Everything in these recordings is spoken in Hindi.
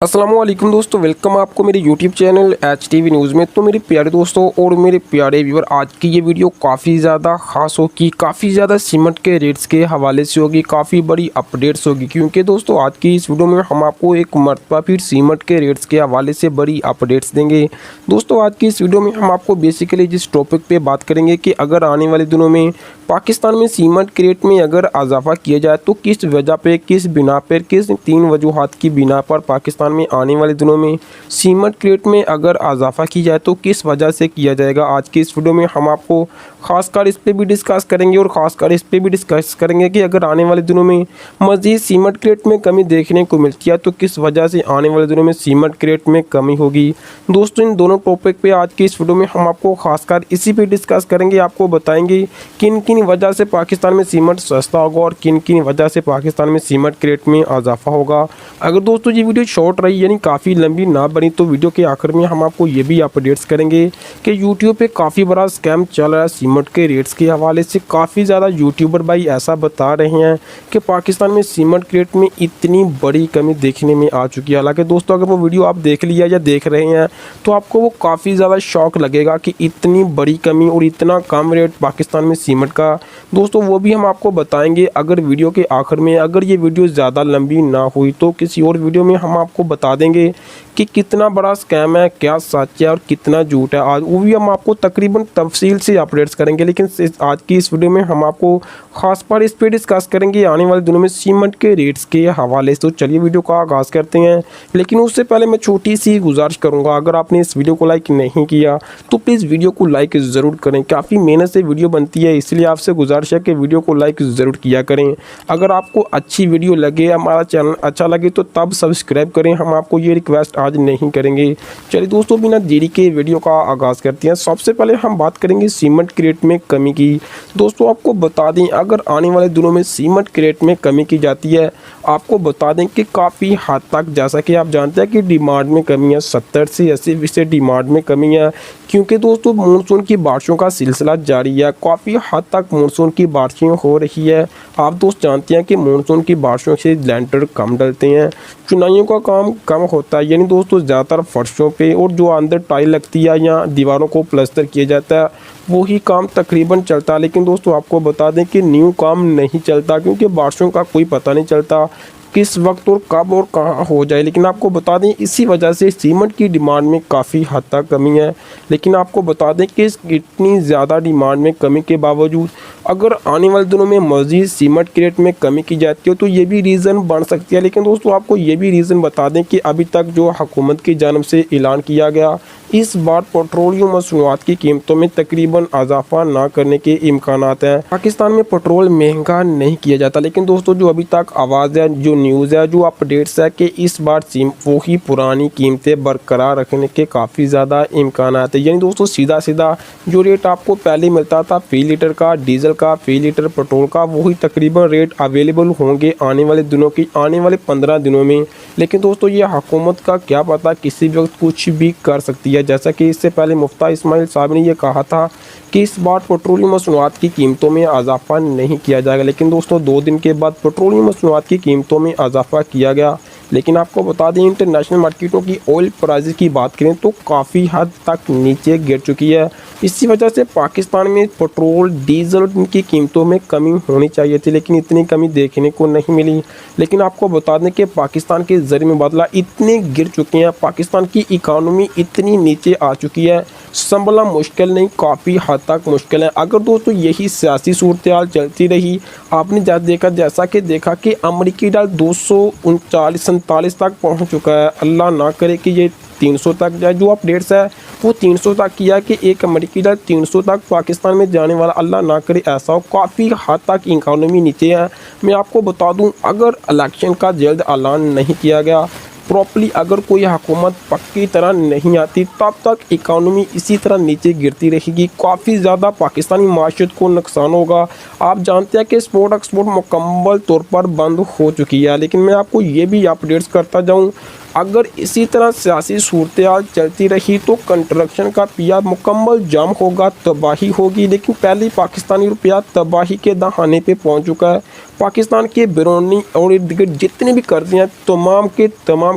अस्सलामुअलैकुम दोस्तों, वेलकम आपको मेरे यूट्यूब चैनल HTV न्यूज़ में। तो मेरे प्यारे दोस्तों और मेरे प्यारे व्यूअर, आज की ये वीडियो काफ़ी ज़्यादा ख़ास होगी, काफ़ी ज़्यादा सीमेंट के रेट्स के हवाले से होगी, काफ़ी बड़ी अपडेट्स होगी। क्योंकि दोस्तों आज की इस वीडियो में हम आपको एक मरतबा फिर सीमेंट के रेट्स के हवाले से बड़ी अपडेट्स देंगे। दोस्तों आज की इस वीडियो में हम आपको बेसिकली जिस टॉपिक पर बात करेंगे कि अगर आने वाले दिनों में पाकिस्तान में सीमेंट के रेट में अगर इजाफा किया जाए तो किस वजह पे, किस बिना पर, किस 3 वजूहात की बिना पर पाकिस्तान में आने वाले दिनों में सीमेंट के रेट में अगर इजाफा की जाए तो किस वजह से किया जाएगा। आज की इस वीडियो में हम आपको खासकर इस पे भी डिस्कस करेंगे और ख़ासकर इस पे भी डिस्कस करेंगे कि अगर आने वाले दिनों में मज़ीद सीमेंट के रेट में कमी देखने को मिलती है तो किस वजह से आने वाले दिनों में सीमेंट के रेट में कमी होगी। दोस्तों इन दोनों टॉपिक पे आज की इस वीडियो में हम आपको खासकर इसी पे डिस्कस करेंगे, आपको बताएंगे किन किन वजह से पाकिस्तान में सीमेंट सस्ता होगा और किन किन वजह से पाकिस्तान में सीमेंट के रेट में इजाफा होगा। अगर दोस्तों ये वीडियो शॉर्ट रही यानी काफ़ी लंबी ना बनी तो वीडियो के आखिर में हम आपको ये भी अपडेट्स करेंगे कि यूट्यूब पे काफ़ी बड़ा स्कैम चल रहा है सीमेंट के रेट्स के हवाले से। काफ़ी ज़्यादा यूट्यूबर भाई ऐसा बता रहे हैं कि पाकिस्तान में सीमेंट के रेट में इतनी बड़ी कमी देखने में आ चुकी है। हालांकि दोस्तों अगर वो वीडियो आप देख लिया या देख रहे हैं तो आपको वो काफ़ी ज़्यादा शौक लगेगा कि इतनी बड़ी कमी और इतना कम रेट पाकिस्तान में सीमेंट का। दोस्तों वो भी हम आपको बताएंगे अगर वीडियो के आखिर में। अगर ये वीडियो ज़्यादा लंबी ना हुई तो किसी और वीडियो में हम आपको बता देंगे कि कितना बड़ा स्कैम है, क्या सच है और कितना झूठ है। आज वो भी हम आपको तकरीबन तफसील से अपडेट्स करेंगे। लेकिन आज की इस वीडियो में हम आपको खास पर इस पर डिस्कस करेंगे आने वाले दिनों में सीमेंट के रेट्स के हवाले से। तो चलिए वीडियो का आगाज़ करते हैं। लेकिन उससे पहले मैं छोटी सी गुजारिश करूँगा, अगर आपने इस वीडियो को लाइक नहीं किया तो प्लीज़ वीडियो को लाइक ज़रूर करें। काफ़ी मेहनत से वीडियो बनती है, इसलिए आपसे गुजारिश है कि वीडियो को लाइक ज़रूर किया करें। अगर आपको अच्छी वीडियो लगे, हमारा चैनल अच्छा लगे तो तब सब्सक्राइब करें। हम आपको ये रिक्वेस्ट आज नहीं करेंगे। चलिए दोस्तों बिना देरी के वीडियो का आगाज़ करते हैं। सबसे पहले हम बात करेंगे सीमेंट के रेट में कमी की। दोस्तों आपको बता दें अगर आने वाले दिनों में सीमेंट के रेट में कमी की जाती है, आपको बता दें कि काफ़ी हद तक, जैसा कि आप जानते हैं कि डिमांड में कमी है, 70 से 80% डिमांड में कमी है। क्योंकि दोस्तों मानसून की बारिशों का सिलसिला जारी है, काफ़ी हद तक मानसून की बारिशें हो रही है। आप दोस्त जानते हैं कि मानसून की बारिशों से लैंटर कम डलते हैं, चुनाइयों का काम कम होता है। यानी दोस्तों ज़्यादातर फर्शों पे और जो अंदर टाइल लगती है या दीवारों को प्लास्टर किया जाता है वही काम तकरीबन चलता है। लेकिन दोस्तों आपको बता दें कि न्यू काम नहीं चलता, क्योंकि बारिशों का कोई पता नहीं चलता किस वक्त और कब और कहाँ हो जाए। लेकिन आपको बता दें इसी वजह से सीमेंट की डिमांड में काफ़ी हद तक कमी है। लेकिन आपको बता दें कि इतनी ज़्यादा डिमांड में कमी के बावजूद अगर आने वाले दिनों में मज़ीद सीमेंट के रेट में कमी की जाती है तो ये भी रीज़न बन सकती है। लेकिन दोस्तों आपको ये भी रीज़न बता दें कि अभी तक जो हुकूमत की जानिब से ऐलान किया गया, इस बार पेट्रोलियम मसनूआत की कीमतों में तकरीबन इजाफा ना करने के इम्कानात हैं। पाकिस्तान में पेट्रोल महंगा नहीं किया जाता। लेकिन दोस्तों जो अभी तक आवाज़ है, जो न्यूज़ है, जो अपडेट्स है कि इस बार वही पुरानी कीमतें बरकरार रखने के काफ़ी ज़्यादा इम्कानात है। यानी दोस्तों सीधा सीधा जो रेट आपको पहले मिलता था फी लीटर का डीजल का, फी लीटर पेट्रोल का, वही तकरीबन रेट अवेलेबल होंगे आने वाले दिनों की, आने वाले 15 दिनों में। लेकिन दोस्तों ये हुकूमत का क्या पता, किसी वक्त कुछ भी कर सकती है। जैसा कि इससे पहले मुफ्ती इस्माइल साहब ने ये कहा था कि इस बार पेट्रोलियम मसनूआत की कीमतों में इजाफा नहीं किया जाएगा। लेकिन दोस्तों 2 दिन के बाद पेट्रोलियम मसनूआत की कीमतों में इजाफा किया गया। लेकिन आपको बता दें इंटरनेशनल मार्केटों की ऑयल प्राइस की बात करें तो काफ़ी हद तक नीचे गिर चुकी है। इसी वजह से पाकिस्तान में पेट्रोल डीजल की कीमतों में कमी होनी चाहिए थी, लेकिन इतनी कमी देखने को नहीं मिली। लेकिन आपको बता दें कि पाकिस्तान के ज़र मुबादला इतने गिर चुके हैं, पाकिस्तान की इकानमी इतनी नीचे आ चुकी है, संभलना मुश्किल नहीं, काफ़ी हद तक मुश्किल है। अगर दोस्तों यही सियासी सूरत हाल चलती रही, आपने जैसा कि देखा कि अमरीकी डॉलर 239-47 तक पहुंच चुका है। अल्लाह ना करे कि ये 300 तक जाए। जो अपडेट्स है वो 300 तक किया कि एक अमेरिकी डॉलर 300 तक पाकिस्तान में जाने वाला, अल्लाह ना करे ऐसा हो। काफ़ी हद तक इकानमी नीचे है। मैं आपको बता दूं अगर इलेक्शन का जल्द ऐलान नहीं किया गया प्रॉपरली, अगर कोई हुकूमत पक्की तरह नहीं आती, तब तक इकानमी इसी तरह नीचे गिरती रहेगी। काफ़ी ज़्यादा पाकिस्तानी माशत को नुकसान होगा। आप जानते हैं कि स्पोर्ट एक्सपोर्ट मुकम्मल तौर पर बंद हो चुकी है। लेकिन मैं आपको ये भी अपडेट्स करता जाऊँ, अगर इसी तरह सियासी सूरत हाल चलती रही तो कंस्ट्रक्शन का पिया मुकम्मल जाम होगा, तबाही होगी। लेकिन पहले पाकिस्तानी रुपया तबाही के दहाने पे पहुंच चुका है। पाकिस्तान के बैरूनी और इर्द गिर्द जितने भी कर्जे हैं तमाम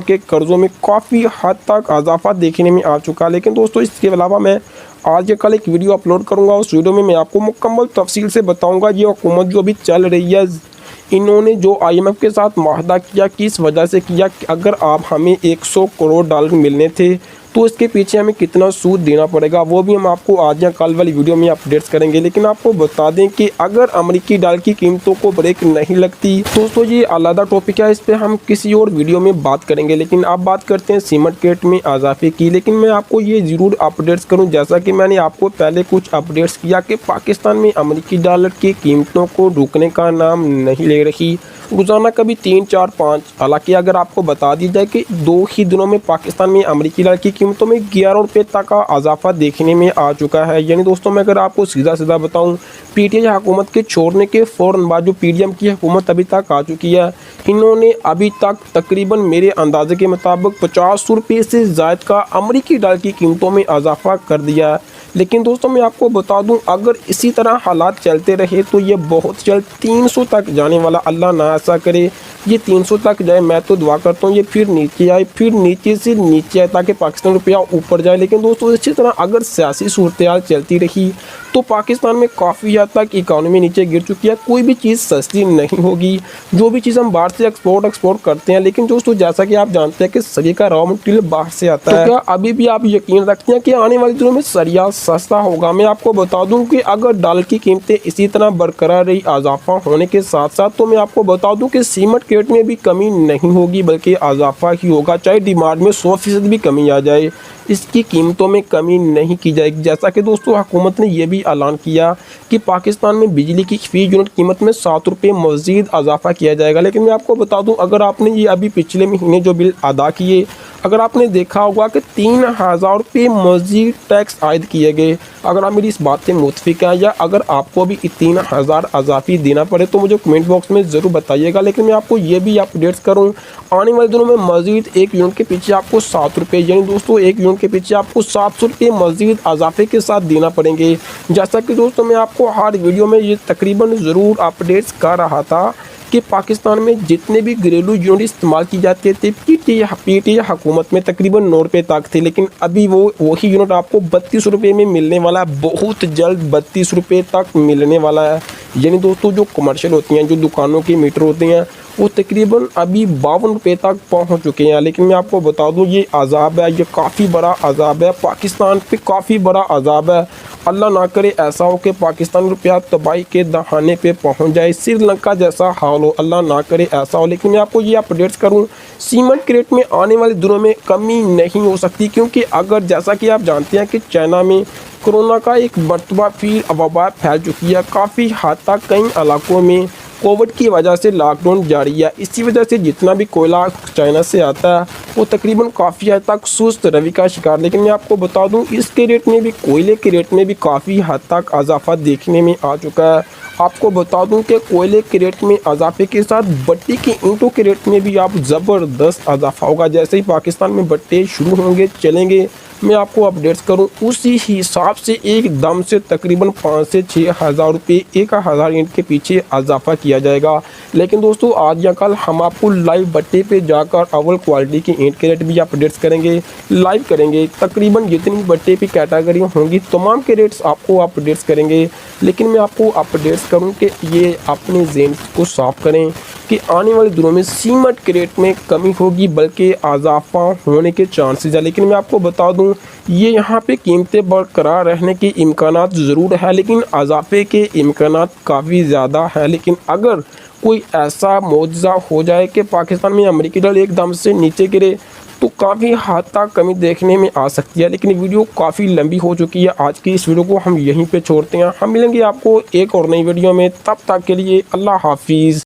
के कर्ज़ों में काफ़ी हद तक इजाफा देखने में आ चुका है। लेकिन दोस्तों इसके अलावा मैं आज या कल एक वीडियो अपलोड करूंगा, उस वीडियो में मैं आपको मुकम्मल तफसील से बताऊंगा ये हुकूमत जो अभी चल रही है, इन्होंने जो IMF के साथ माहदा किया किस वजह से किया कि अगर आप हमें 100 करोड़ डॉलर मिलने थे तो इसके पीछे हमें कितना सूद देना पड़ेगा, वो भी हम आपको आज या कल वाली वीडियो में अपडेट्स करेंगे। लेकिन आपको बता दें कि अगर अमेरिकी डॉलर की कीमतों को ब्रेक नहीं लगती दोस्तों ये अलग टॉपिक है, इस पर हम किसी और वीडियो में बात करेंगे। लेकिन आप बात करते हैं सीमेंट रेट में इजाफे की। लेकिन मैं आपको ये ज़रूर अपडेट्स करूँ, जैसा कि मैंने आपको पहले कुछ अपडेट्स किया कि पाकिस्तान में अमेरिकी डॉलर की कीमतों को रुकने का नाम नहीं ले रही, रोज़ाना कभी 3, 4, 5। हालांकि अगर आपको बता दी जाए कि 2 ही दिनों में पाकिस्तान में अमेरिकी डॉलर की कीमतों में 11 रुपये तक का इजाफा देखने में आ चुका है। यानी दोस्तों मैं अगर आपको सीधा बताऊं, PTI हुकूमत के छोड़ने के फ़ौरन बाद जो PDM की हुकूमत अभी तक आ चुकी है, इन्होंने अभी तक तकरीबन मेरे अंदाजे के मुताबिक 50 रुपये से ज़ायद का अमेरिकी डॉलर की कीमतों में इजाफा कर दिया है। लेकिन दोस्तों मैं आपको बता दूं, अगर इसी तरह हालात चलते रहे तो ये बहुत जल्द 300 तक जाने वाला, अल्लाह ना ऐसा करे ये 300 तक जाए। मैं तो दुआ करता हूँ ये फिर नीचे आए, फिर नीचे से नीचे आए ताकि पाकिस्तान रुपया ऊपर जाए। लेकिन दोस्तों इसी तरह अगर सियासी सूरत हाल चलती रही तो पाकिस्तान में काफ़ी हद तक इकानमी नीचे गिर चुकी है। कोई भी चीज़ सस्ती नहीं होगी, जो भी चीज़ हम बाहर से एक्सपोर्ट करते हैं। लेकिन दोस्तों जैसा कि आप जानते हैं कि सरिया का रॉ मटेरियल बाहर से आता है, तो क्या अभी भी आप यकीन रखते हैं कि आने वाले दिनों में सरिया सस्ता होगा? मैं आपको बता दूं कि अगर डॉलर की कीमतें इसी तरह बरकरार रही इजाफा होने के साथ साथ, तो मैं आपको बता दूं कि सीमेंट के रेट में भी कमी नहीं होगी बल्कि इजाफा ही होगा। चाहे डिमांड में 100% भी कमी आ जाए, इसकी कीमतों में कमी नहीं की जाएगी। जैसा कि दोस्तों हुकूमत ने यह भी ऐलान किया कि पाकिस्तान में बिजली की फी यूनिट कीमत में 7 रुपये मज़ीद इजाफा किया जाएगा। लेकिन मैं आपको बता दूं, अगर आपने ये अभी पिछले महीने जो बिल अदा किए, अगर आपने देखा होगा कि 3000 रुपये मज़ीद टैक्स आयद किए गए। अगर आप मेरी इस बात से मुतफिक हैं या अगर आपको भी 3000 इजाफी देना पड़े तो मुझे कमेंट बॉक्स में ज़रूर बताइएगा। लेकिन मैं आपको ये भी अपडेट्स करूँ, आने वाले दिनों में मज़ीद 1 यूनिट के पीछे आपको 7 रुपये, यानी दोस्तों 1 यूनिट के पीछे आपको 700 रुपये मज़ीद इजाफे के साथ देना पड़ेंगे। जैसा कि दोस्तों मैं आपको हर वीडियो में ये तकरीबन ज़रूर अपडेट्स कर रहा था कि पाकिस्तान में जितने भी घरेलू यूनिट इस्तेमाल की जाते थे PTI हुकूमत में तकरीबन 9 रुपये तक थे, लेकिन अभी वही यूनिट आपको 32 रुपये में मिलने वाला है। बहुत जल्द 32 रुपये तक मिलने वाला है। यानी दोस्तों जो कमर्शियल होती हैं, जो दुकानों के मीटर होते हैं, वो तकरीबन अभी 52 रुपये तक पहुंच चुके हैं। लेकिन मैं आपको बता दूं ये अजाब है, ये काफ़ी बड़ा अजाब है, पाकिस्तान पे काफ़ी बड़ा अजाब है। अल्लाह ना करे ऐसा हो कि पाकिस्तान रुपया तबाही के दहाने पे पहुंच जाए, श्रीलंका जैसा हाल हो, अल्लाह ना करे ऐसा हो। लेकिन मैं आपको ये अपडेट्स करूं, सीमेंट के रेट में आने वाले दिनों में कमी नहीं हो सकती, क्योंकि अगर जैसा कि आप जानते हैं कि चाइना में कोरोना का एक मरतबा फिर वबा फैल चुकी है। काफ़ी हद तक कई इलाकों में कोविड की वजह से लॉकडाउन जारी है। इसी वजह से जितना भी कोयला चाइना से आता है वो तकरीबन काफ़ी हद तक सुस्त रवि का शिकार। लेकिन मैं आपको बता दूं इसके रेट में भी, कोयले के रेट में भी काफ़ी हद तक इजाफा देखने में आ चुका है। आपको बता दूं कि कोयले के रेट में इजाफे के साथ भट्टी की ईंटों के रेट में भी आप ज़बरदस्त इजाफा होगा। जैसे ही पाकिस्तान में भट्टे शुरू होंगे, चलेंगे, मैं आपको अपडेट्स करूं, उसी हिसाब से एकदम से तकरीबन 5 से 6 हज़ार रुपये 1000 ईंट के पीछे इजाफा किया जाएगा। लेकिन दोस्तों आज या कल हम आपको लाइव भट्टे पे जाकर अव्वल क्वालिटी की ईंट के रेट भी अपडेट्स करेंगे, लाइव करेंगे। तकरीबन जितनी भट्टे की कैटेगरी होंगी तमाम के रेट्स आपको अपडेट्स करेंगे। लेकिन मैं आपको अपडेट्स करूं कि ये अपने ज़हन को साफ करें कि आने वाले दिनों में सीमेंट के रेट में कमी होगी बल्कि इजाफा होने के चांसेस है। लेकिन मैं आपको बता दूं ये यहाँ पे कीमतें बरकरार रहने के इम्कानात ज़रूर है, लेकिन इजाफे के इम्कानात काफ़ी ज़्यादा है। लेकिन अगर कोई ऐसा मौजज़ा हो जाए कि पाकिस्तान में अमेरिकी डॉलर एकदम से नीचे गिरे तो काफ़ी हद तक कमी देखने में आ सकती है। लेकिन वीडियो काफ़ी लंबी हो चुकी है, आज की इस वीडियो को हम यहीं पे छोड़ते हैं। हम मिलेंगे आपको एक और नई वीडियो में, तब तक के लिए अल्लाह हाफिज़।